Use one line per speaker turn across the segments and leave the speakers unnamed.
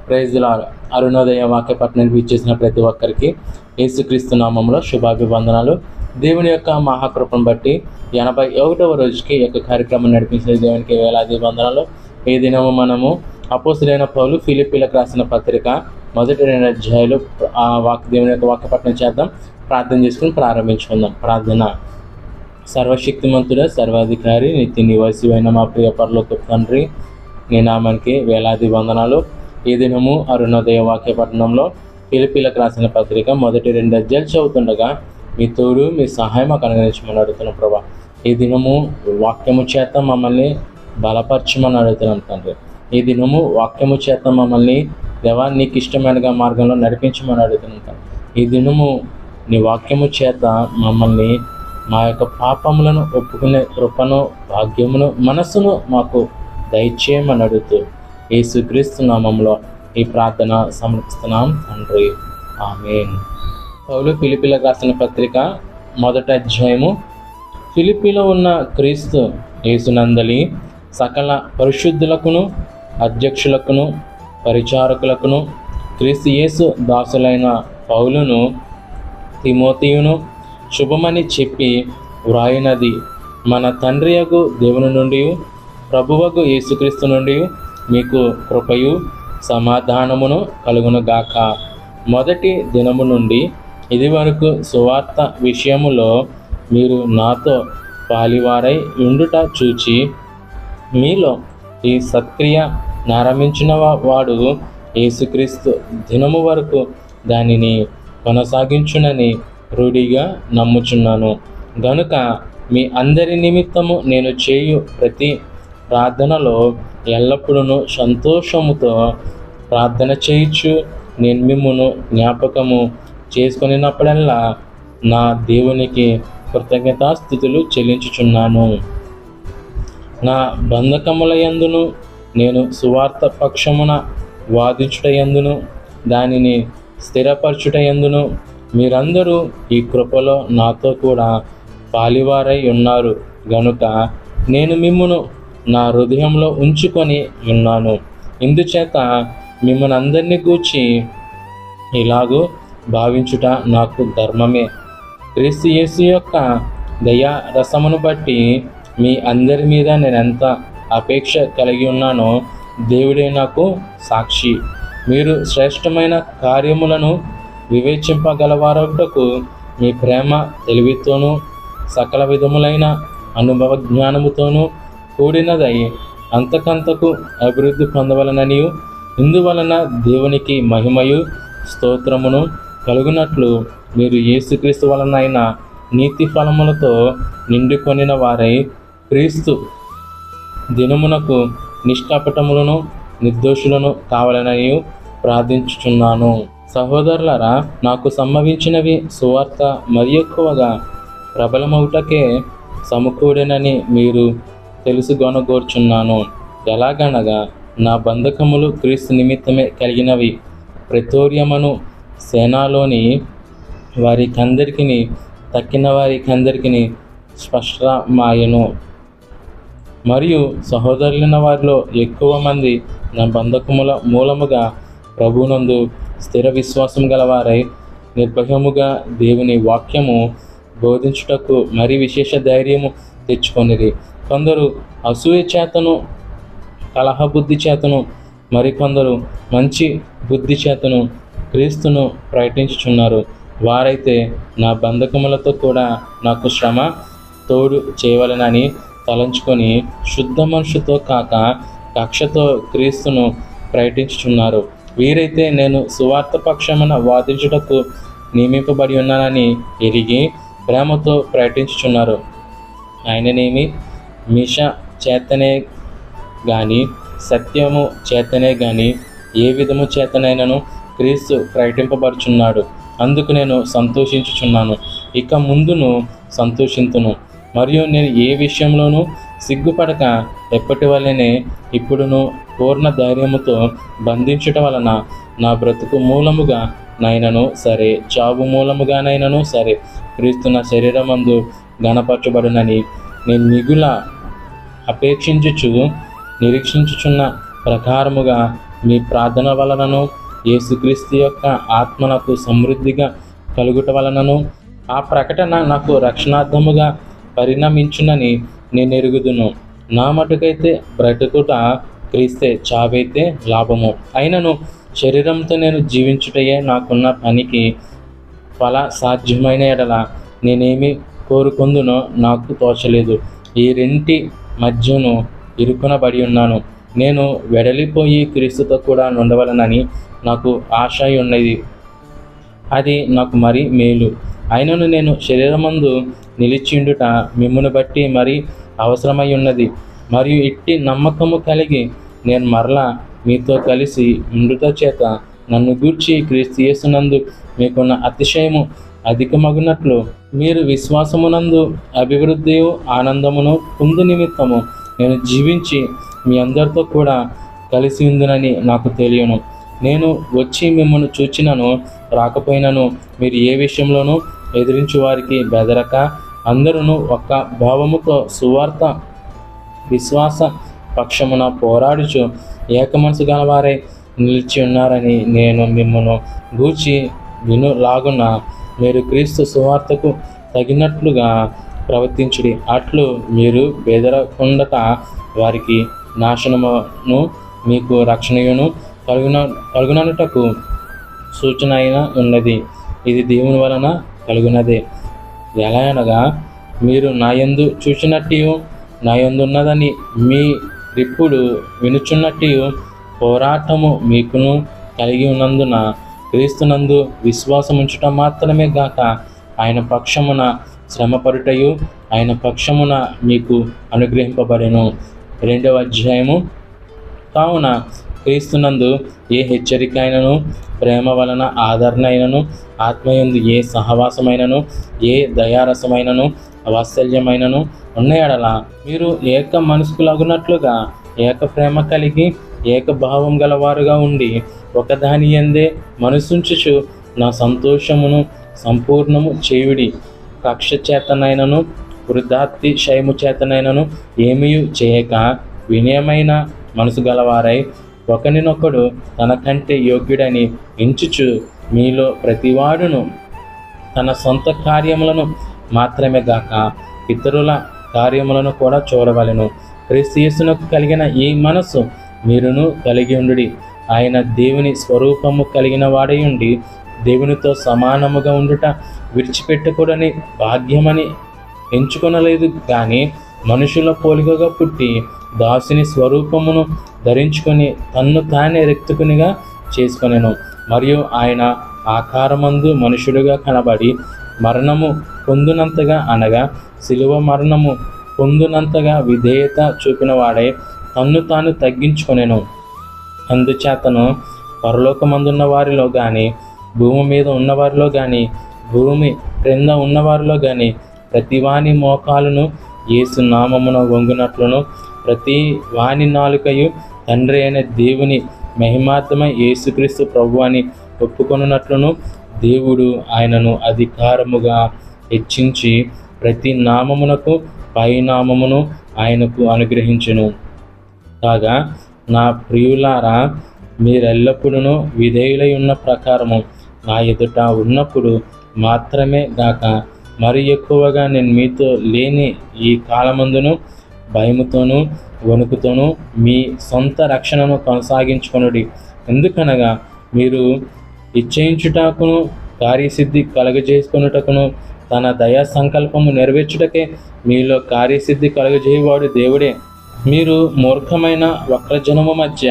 Praise the lord. Arunodaya వాక్య పట్టణానికి విచ్చేసిన ప్రతి ఒక్కరికి యేసుక్రీస్తు నామములో శుభాభివందనాలు. దేవుని యొక్క మహాకృపను బట్టి 81వ రోజుకి ఈ యొక్క కార్యక్రమం నడిపించే దేవునికి వేలాది వందనాలు. ఈ దినము మనము అపోస్తలుడైన పౌలు ఫిలిప్పీలకు రాసిన పత్రిక మొదటి 2 అధ్యాయాలు దేవుని యొక్క వాక్య పట్టణం చేద్దాం. ప్రార్థన చేసుకుని ప్రారంభించుకుందాం. ప్రార్థన. సర్వశక్తిమంతుడ, సర్వాధికారి, నిత్య నివాసివైన మా ప్రియ పరలోకపు తండ్రి, నీ నామానికి వేలాది వందనాలు. ఈ దినము అరుణోదయ వాక్య పట్టణంలో ఫిలిప్పీలకు రాసిన పత్రిక మొదటి 2 అధ్యాయాలు చదువుతుండగా మీ తోడు, మీ సహాయం మాకు అనుగ్రహించమని అడుగుతున్నాం ప్రభా. ఈ దినము వాక్యము చేత మమ్మల్ని బలపరచమని అడుగుతున్నాం తండ్రి. ఈ దినము వాక్యము చేత మమ్మల్ని దేవా నీకు ఇష్టమైనగా మార్గంలో నడిపించమని అడుగుతున్నాం తండ్రి. ఈ దినము నీ వాక్యము చేత మమ్మల్ని మా యొక్క పాపములను ఒప్పుకునే కృపను, భాగ్యమును, మనస్సును మాకు దయచేయమని అడుగుతూ యేసుక్రీస్తు నామములో ఈ ప్రార్థన సమర్పిస్తున్నాం తండ్రి. ఆమేన్. పౌలు ఫిలిప్పీలకు రాసిన పత్రిక మొదటి అధ్యాయము. ఫిలిప్పీలో ఉన్న క్రీస్తు యేసునందలి సకల పరిశుద్ధులకును, అధ్యక్షులకును, పరిచారకులకును, క్రీస్తు యేసు దాసులైన పౌలును, తిమోతియును శుభమని చెప్పి వ్రాయినది మన తండ్రియగు దేవుని నుండి, ప్రభువగు యేసుక్రీస్తు నుండి మీకు కృపయు సమాధానమును కలుగునుగాక. మొదటి దినము నుండి ఇది వరకు సువార్త విషయములో మీరు నాతో పాలివారై ఉండుట చూచి మీలో ఈ సత్క్రియ నారంభించిన వాడు యేసుక్రీస్తు దినము వరకు దానిని కొనసాగించునని రూఢిగా నమ్ముచున్నాను. గనుక మీ అందరి నిమిత్తము నేను చేయు ప్రతి ప్రార్థనలో ఎల్లప్పుడూ సంతోషముతో ప్రార్థన చేయుచు నేను మిమ్మును జ్ఞాపకము చేసుకొనినప్పుడల్లా నా దేవునికి కృతజ్ఞతాస్థుతులు చెల్లించుచున్నాను. నా బంధకముల యందును, నేను సువార్త పక్షమున వాదించుట యందును, దానిని స్థిరపరచుట యందును మీరందరూ ఈ కృపలో నాతో కూడా పాలివారై ఉన్నారు. గనుక నేను మిమ్మును నా హృదయంలో ఉంచుకొని ఉన్నాను. ఇందుచేత మిమ్మల్ని అందరినీ గూర్చి ఇలాగూ భావించుట నాకు ధర్మమే. క్రీస్తు యేసు యొక్క దయా రసమును బట్టి మీ అందరి మీద నేను ఎంత అపేక్ష కలిగి ఉన్నానో దేవుడే నాకు సాక్షి. మీరు శ్రేష్టమైన కార్యములను వివేచింపగలవారొకటకు మీ ప్రేమ తెలివితోనూ సకల విధములైన అనుభవ జ్ఞానముతోనూ కూడినదై అంతకంతకు అభివృద్ధి పొందవలననియు, ఇందువలన దేవునికి మహిమయు స్తోత్రమును కలుగునట్లు మీరు యేసుక్రీస్తు వలనైన నీతి ఫలములతో నిండుకొనిన వారై క్రీస్తు దినమునకు నిష్కపటములను నిర్దోషులను కావాలనని ప్రార్థించుచున్నాను. సహోదరులారా, నాకు సంభవించినవి సువార్త మరి ఎక్కువగా ప్రబలమవుటకే సమకూడెనని మీరు తెలుసుకొనగోర్చున్నాను. ఎలాగనగా నా బంధకములు క్రీస్తు నిమిత్తమే కలిగినవి. ప్రెతోర్యమను సేనాలోని వారికందరికీ తక్కిన వారికందరికీ స్పష్టమాయెను. మరియు సహోదరులైన వారిలో ఎక్కువ మంది నా బంధకముల మూలముగా ప్రభునందు స్థిర విశ్వాసం గలవారై నిర్భయముగా దేవుని వాక్యము బోధించుటకు మరి విశేష ధైర్యము తెచ్చుకొనిరి. కొందరు అసూయ చేతను, కలహ బుద్ధి చేతను, మరికొందరు మంచి బుద్ధి చేతను క్రీస్తును ప్రకటించుచున్నారు. వారైతే నా బంధకములతో కూడా నాకు శ్రమ తోడు చేయవలనని తలంచుకొని శుద్ధ మనసుతో కాక కక్షతో క్రీస్తును ప్రకటించుచున్నారు. వీరైతే నేను సువార్త పక్షమున వాదించుటకు నియమింపబడి ఉన్నానని ఎరిగి ప్రేమతో ప్రకటించుచున్నారు. ఆయననేమి మిష చేతనే గాని, సత్యము చేతనే గాని, ఏ విధము చేతనైనను క్రీస్తు ప్రకటింపబడుచున్నాడు. అందుకు నేను సంతోషించుచున్నాను, ఇక ముందును సంతోషింతును. మరియు నేను ఏ విషయంలోనూ సిగ్గుపడక ఎప్పటి వల్లనే ఇప్పుడును పూర్ణ ధైర్యముతో బంధించుట వలన నా బ్రతుకు మూలముగా నైనను సరే, చావు మూలముగానైనను సరే, క్రీస్తు నా శరీరమందు ఘనపరచబడునని నేను మిగుల అపేక్షించుచు నిరీక్షించుచున్న ప్రకారముగా మీ ప్రార్థన వలనను యేసుక్రీస్తు యొక్క ఆత్మ నాకు సమృద్ధిగా కలుగుట వలనను ఆ ప్రకటన నాకు రక్షణార్థముగా పరిణమించునని నేను ఎరుగుదును. నా మటుకైతే బ్రతుకుట క్రీస్తే, చావైతే లాభము. అయినను శరీరంతో నేను జీవించుటయే నాకున్న పనికి ఫల సాధ్యమైన ఎడల నేనేమి కోరుకుందునో నాకు తోచలేదు. ఈ రెంటి మధ్యను ఇరుకునబడి ఉన్నాను. నేను వెడలిపోయి క్రీస్తుతో కూడా ఉండవలనని నాకు ఆశ ఉన్నది. అది నాకు మరి మేలు. అయినను నేను శరీరమందు నిలిచిండుట మిమ్మును బట్టి మరి అవసరమై ఉన్నది. మరియు ఇట్టి నమ్మకము కలిగి నేను మరలా మీతో కలిసి ఉండుట చేత నన్ను గూర్చి క్రీస్తు యేసునందు మీకున్న అతిశయము అధికమగునట్లు మీరు విశ్వాసమునందు అభివృద్ధియు ఆనందమును పొందు నిమిత్తము నేను జీవించి మీ అందరితో కూడా కలిసి ఉందునని నాకు తెలియను. నేను వచ్చి మిమ్మల్ని చూచినను రాకపోయినను మీరు ఏ విషయంలోనూ ఎదిరించు వారికి బెదరక అందరూ ఒక్క భావముతో సువార్త విశ్వాస పక్షమున పోరాడుచు ఏక మనసు గలవారై నిలిచి ఉన్నారని నేను మిమ్మల్ని గూర్చి వినులాగున మీరు క్రీస్తు సువార్తకు తగినట్లుగా ప్రవర్తించుడి. అట్లు మీరు బెదరకుండట వారికి నాశనమును మీకు రక్షణయును కలుగునటకు సూచన అయినా ఉన్నది. ఇది దేవుని వలన కలుగునదే. ఎలా అనగా మీరు నాయందు చూచినట్టు నాయందున్నదని మీ రిప్పుడు వినుచున్నట్టు పోరాటము మీకును కలిగి ఉన్నందున క్రీస్తునందు విశ్వాసముంచటం మాత్రమే గాక ఆయన పక్షమున శ్రమపడుటయు ఆయన పక్షమున మీకు అనుగ్రహింపబడెను. 2వ అధ్యాయము. కావున క్రీస్తునందు ఏ హెచ్చరిక అయినను, ప్రేమ వలన ఆదరణ అయినను, ఆత్మయందు ఏ సహవాసమైనను, ఏ దయారసమైనను, వాత్సల్యమైనను ఉన్న ఎడల మీరు ఏక మనస్కులగునట్లుగా ఏక ప్రేమ కలిగి ఏకభావం గలవారుగా ఉండి ఒకదాని యందే మనసుంచుచు నా సంతోషమును సంపూర్ణము చేయుడి. కక్ష చేతనైనను వృద్ధాతిశయము చేతనైనను ఏమీ చేయక వినయమైన మనసు గలవారై ఒకరినొకడు తనకంటే యోగ్యుడని ఎంచుచు మీలో ప్రతివాడును తన సొంత కార్యములను మాత్రమే గాక ఇతరుల కార్యములను కూడా చూడవలెను. క్రీస్తు యేసునకు కలిగిన ఈ మనసు మీరును కలిగి ఉండుడి. ఆయన దేవుని స్వరూపము కలిగిన వాడై ఉండి దేవునితో సమానముగా ఉండుట విడిచిపెట్టకూడని భాగ్యమని ఎంచుకొనలేదు, కానీ మనుషుల పోలికగా పుట్టి దాసుని స్వరూపమును ధరించుకొని తన్ను తానే రిక్తుకునిగా చేసుకొనెను. మరియు ఆయన ఆకారమందు మనుషుడుగా కనబడి మరణము పొందునంతగా, అనగా శిలువ మరణము పొందునంతగా విధేయత చూపిన వాడై తన్ను తాను తగ్గించుకొనెను. అందుచేతను పరలోకమందున్న వారిలో కానీ, భూమి మీద ఉన్నవారిలో కానీ, భూమి క్రింద ఉన్నవారిలో కానీ ప్రతి వాని మోకాలును యేసు నామమున వంగునట్లును, ప్రతి వాని నాలుకయు తండ్రి అయిన దేవుని మహిమార్థమై యేసుక్రీస్తు ప్రభు అని ఒప్పుకొనున్నట్లును దేవుడు ఆయనను అధికారముగా హెచ్చించి ప్రతి నామమునకు పైనామమును ఆయనకు అనుగ్రహించును. కాగా నా ప్రియులారా, మీరెల్లప్పుడూ విధేయులై ఉన్న ప్రకారము నా ఎదుట ఉన్నప్పుడు మాత్రమే గాక మరి ఎక్కువగా నేను మీతో లేని ఈ కాలమందును భయముతోనూ వణుకుతోనూ మీ సొంత రక్షణను కొనసాగించుకొనుడి. ఎందుకనగా మీరు ఇచ్చయించుటకును కార్యసిద్ధి కలుగజేసుకొనుటకును తన దయా సంకల్పము నెరవేర్చుటకే మీలో కార్యసిద్ధి కలుగజేయవాడు దేవుడే. మీరు మూర్ఖమైన వక్రజనము మధ్య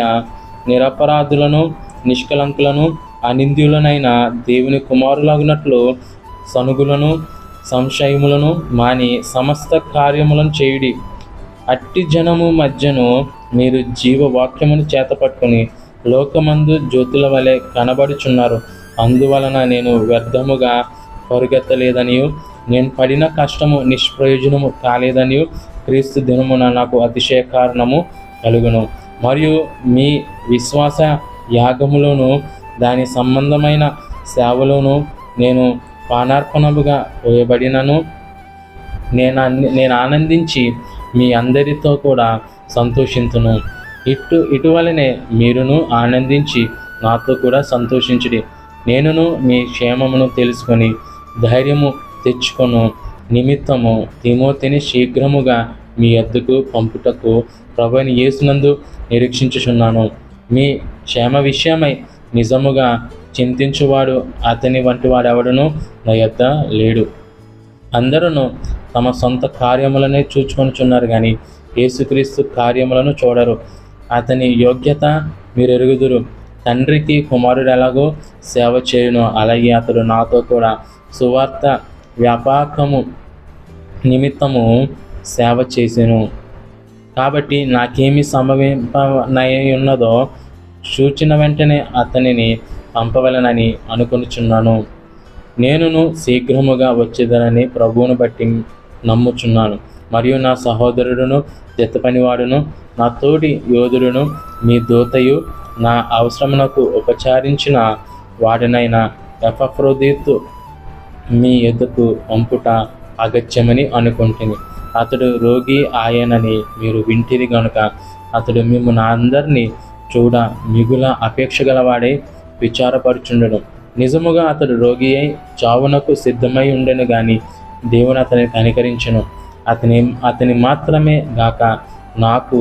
నిరపరాధులను, నిష్కలంకులను, అనింద్యులనైన దేవుని కుమారులగునట్లు సనుగులను, సంశయములను మాని సమస్త కార్యములను చేయుడి. అట్టి జనము మధ్యను మీరు జీవవాక్యమును చేతపట్టుకుని లోకమందు జ్యోతుల వలె కనబడుచున్నారు. అందువలన నేను వ్యర్థముగా పరుగెత్తలేదనియు నేను పడిన కష్టము నిష్ప్రయోజనము కాలేదనియు క్రీస్తు దినమున నాకు అతిశయ కారణము కలుగును. మరియు మీ విశ్వాస యాగములోను దాని సంబంధమైన సేవలోను నేను పానార్పణముగా పోయబడినను నేను ఆనందించి మీ అందరితో కూడా సంతోషింతును. ఇటువలనే మీరును ఆనందించి నాతో కూడా సంతోషించుడి. నేనును మీ క్షేమమును తెలుసుకొని ధైర్యము తెచ్చుకొను నిమిత్తము తిమోతిని శీఘ్రముగా మీ యొద్దకు పంపుటకు ప్రభువైన యేసునందు నిరీక్షించుచున్నాను. మీ క్షేమ విషయమై నిజముగా చింతించువాడు అతని వంటి వాడెవడను నా యొద్ద లేడు. అందరూ తమ సొంత కార్యములనే చూచుకొనుచున్నారు కానీ యేసుక్రీస్తు కార్యములను చూడరు. అతని యోగ్యత మీరు ఎరుగుదురు. తండ్రికి కుమారుడు ఎలాగో సేవ చేయును, అలాగే అతడు నాతో కూడా సువార్త వ్యాపకము నిమిత్తము సేవ చేసెను. కాబట్టి నాకేమి సంభవింపనై ఉన్నదో చూచిన వెంటనే అతనిని పంపవలనని అనుకొనుచున్నాను. నేనును శీఘ్రముగా వచ్చేదనని ప్రభువును బట్టి నమ్ముచున్నాను. మరియు నా సహోదరుడును జతపనివాడును నా తోటి యోధుడును మీ దూతయు నా అవసరమునకు ఉపచారించిన వాడినైన ఎపఫ్రోదితు మీ యొద్దకు పంపుట అగత్యమని అనుకుంటుని. అతడు రోగి ఆయనని మీరు వింటిరి గనుక అతడు మిమ్మల్ని అందరినీ చూడ మిగుల అపేక్ష గలవాడై విచారపరుచుండడు. నిజముగా అతడు రోగి అయి చావునకు సిద్ధమై ఉండెను గాని దేవుని అతనిని కనికరించెను. అతని మాత్రమే గాక నాకు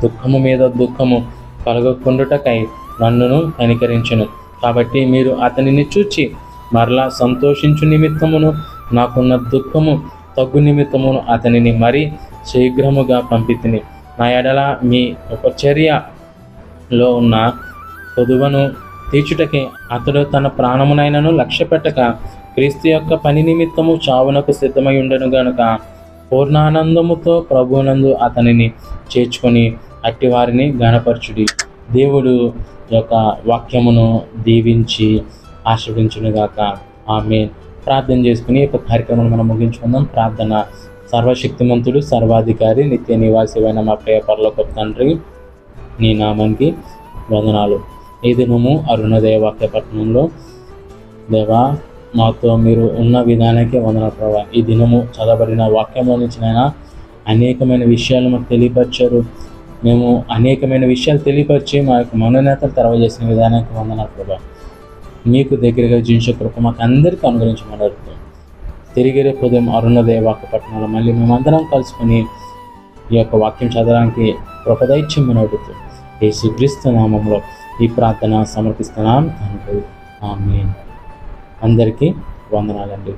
దుఃఖము మీద దుఃఖము కలగకుండుటకై నన్నును కనికరించెను. కాబట్టి మీరు అతనిని చూచి మరలా సంతోషించు నిమిత్తమును నాకున్న దుఃఖము తగ్గు నిమిత్తమును అతనిని మరీ శీఘ్రముగా పంపితిని. నా ఎడల మీ ఉపచర్యలో ఉన్న కొదువను తీర్చుటకే అతడు తన ప్రాణమునైనను లక్ష్య పెట్టక క్రీస్తు యొక్క పని నిమిత్తము చావునకు సిద్ధమై ఉండను గనుక పూర్ణానందముతో ప్రభువునందు అతనిని చేర్చుకొని అట్టివారిని ఘనపరచుడి. దేవుడు యొక్క వాక్యమును దీవించి ఆశీర్వదించునుగాక. ఆమేన్. ప్రార్థన చేసుకుని ఈ యొక్క కార్యక్రమాన్ని మనం ముగించుకుందాం. ప్రార్థన. సర్వశక్తిమంతుడు సర్వాధికారి నిత్య నివాసివైన మా ప్రియ పరలోకపు తండ్రి, నీ నామానికి వందనాలు. ఈ దినము అరుణోదయ వాక్యపట్నంలో దేవా మాతో మీరు ఉన్న విధానానికి వందనాలు ప్రభావ. ఈ దినము చదవబడిన వాక్యంలో నుంచి నైనా అనేకమైన విషయాలు మాకు తెలియపరిచారు. మేము అనేకమైన విషయాలు తెలియపరిచి మా యొక్క మనోనేతలు తెరవజేసిన విధానానికి వందనాలు ప్రభావ. మీకు దగ్గరగా జీవించే కృప మాకు అందరికీ అనుగ్రహించమని అడుగుతాం. తిరిగి రేపు ఉదయం అరుణోదయ వాక్యపట్నంలో మళ్ళీ మేమందరం కలుసుకొని ఈ యొక్క వాక్యం చదవడానికి కృపదైత్యమని అడుగుతాం. యేసుక్రీస్తు నామంలో ఈ ప్రార్థన సమర్పిస్తున్నాం తండ్రి. ఆమేన్. అందరికీ వందనాలండి.